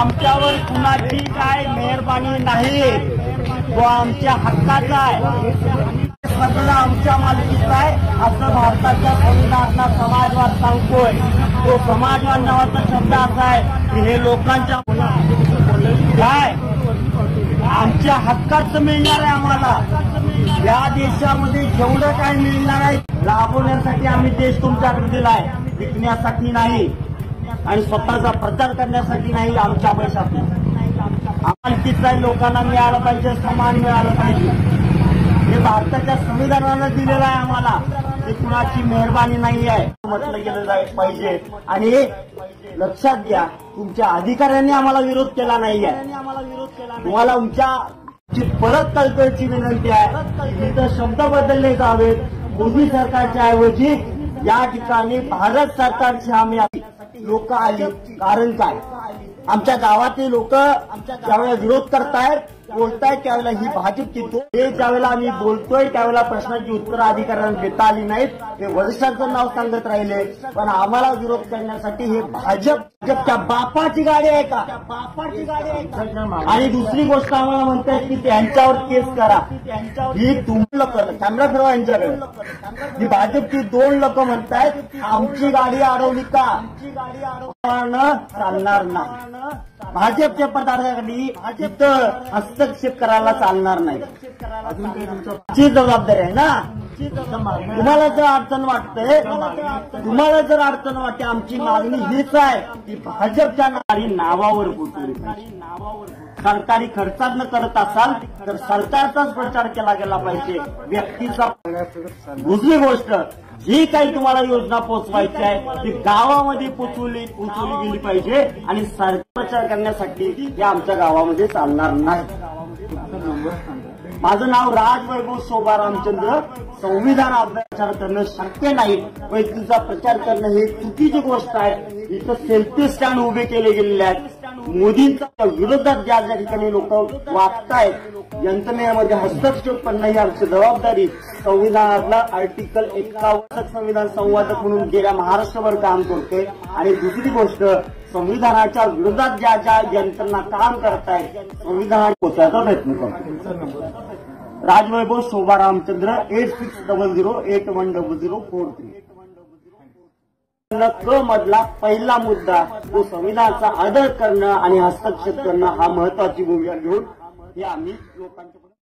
आमच्यावर कुणाची काय मेहरबानी नाही, तो आमच्या हक्काचा आहे, सगळं आमच्या मालकीचा आहे, असं भारताच्या संविधानातला समाजवाद सांगतोय। तो समाजवाद नावाचा शब्द असा आहे की हे लोकांच्या काय आमच्या हक्काचं मिळणार आहे। आम्हाला या देशामध्ये जेवढं काय मिळणार आहे राबवण्यासाठी आम्ही देश तुमच्याकडे दिलाय, विकण्यासाठी नाही आणि स्वतःचा प्रचार करण्यासाठी नाही। आमच्या पैशातून मालकीचा लोकांना मिळालं पाहिजे, समान मिळालं पाहिजे, हे भारताच्या संविधानानं दिलेलं आहे आम्हाला। हे कुणाची मेहरबानी नाही आहे म्हटलं गेलं पाहिजे। आणि लक्षात घ्या, तुमच्या अधिकाऱ्यांनी आम्हाला विरोध केला नाहीये, तुम्हाला तुमच्या परत कल्पनेची विनंती आहे। इथं शब्द बदलले जावेत। मोदी सरकारच्या ऐवजी या ठिकाणी भारत सरकारची आम्ही लोक आली। कारण काय, आमच्या गावातील लोक ज्यावेळेला विरोध करतायत बोलतायत त्यावेळेला ही भाजपची हे ज्यावेळेला आम्ही बोलतोय त्यावेळेला प्रश्नाची उत्तरं अधिकाऱ्यांना देता आली नाहीत, हे वरिष्ठांचं नाव सांगत राहिले। पण आम्हाला विरोध करण्यासाठी हे भाजपच्या बापाची गाडी आहे का, बापाची गाडी आहे का? आणि दुसरी गोष्ट आम्हाला म्हणतायत की त्यांच्यावर केस करा, ही तुम्ही लोक कॅमेरा फिरवा यांच्याकडे। ही भाजपची 2 लोक म्हणतायत आमची गाडी अडवली का, चालणार नाही। भाजपच्या पदाधिकारी हस्तक्षेप करायला चालणार नाही, ची जबाबदारी आहे ना। तुम्हाला जर अडचण वाटते, आमची मागणी हीच आहे की भाजपच्या नावावर पोचवली, सरकारी खर्चात न करत असाल तर सरकारचाच प्रचार केला गेला पाहिजे, व्यक्तीचा। दुसरी गोष्ट, जी काही तुम्हाला योजना पोचवायची आहे ती गावामध्ये पोचवली गेली पाहिजे आणि सरकार प्रचार करण्यासाठी हे आमच्या गावामध्ये चालणार नाही। माझं नाव राजवैभव शोभा रामचंद्र। संविधान प्रचार करणं शक्य नाही, व्यक्तीचा प्रचार करणं हे चुकीची गोष्ट आहे। इथं सेल्फी स्टँड उभे केले गेलेले आहेत, मोदींच्या विरोधात ज्या ठिकाणी लोक वागतायत, यंत्रणेमध्ये हस्तक्षेप करणं ही आमची जबाबदारी। संविधानातला आर्टिकल 51 संविधान संवादक म्हणून गेल्या महाराष्ट्रभर काम करतोय। आणि दुसरी गोष्ट, संविधानाच्या विरोधात ज्या ज्या यंत्रणा काम करतायत संविधानात पोहोचायचा प्रयत्न करतो। राजवैभव शोभा रामचंद्र 8600810043। क मधला पहिला मुद्दा तो संविधानाचा आदर करणं आणि हस्तक्षेप करणं हा महत्वाची भूमिका घेऊन हे आम्ही लोकांच्या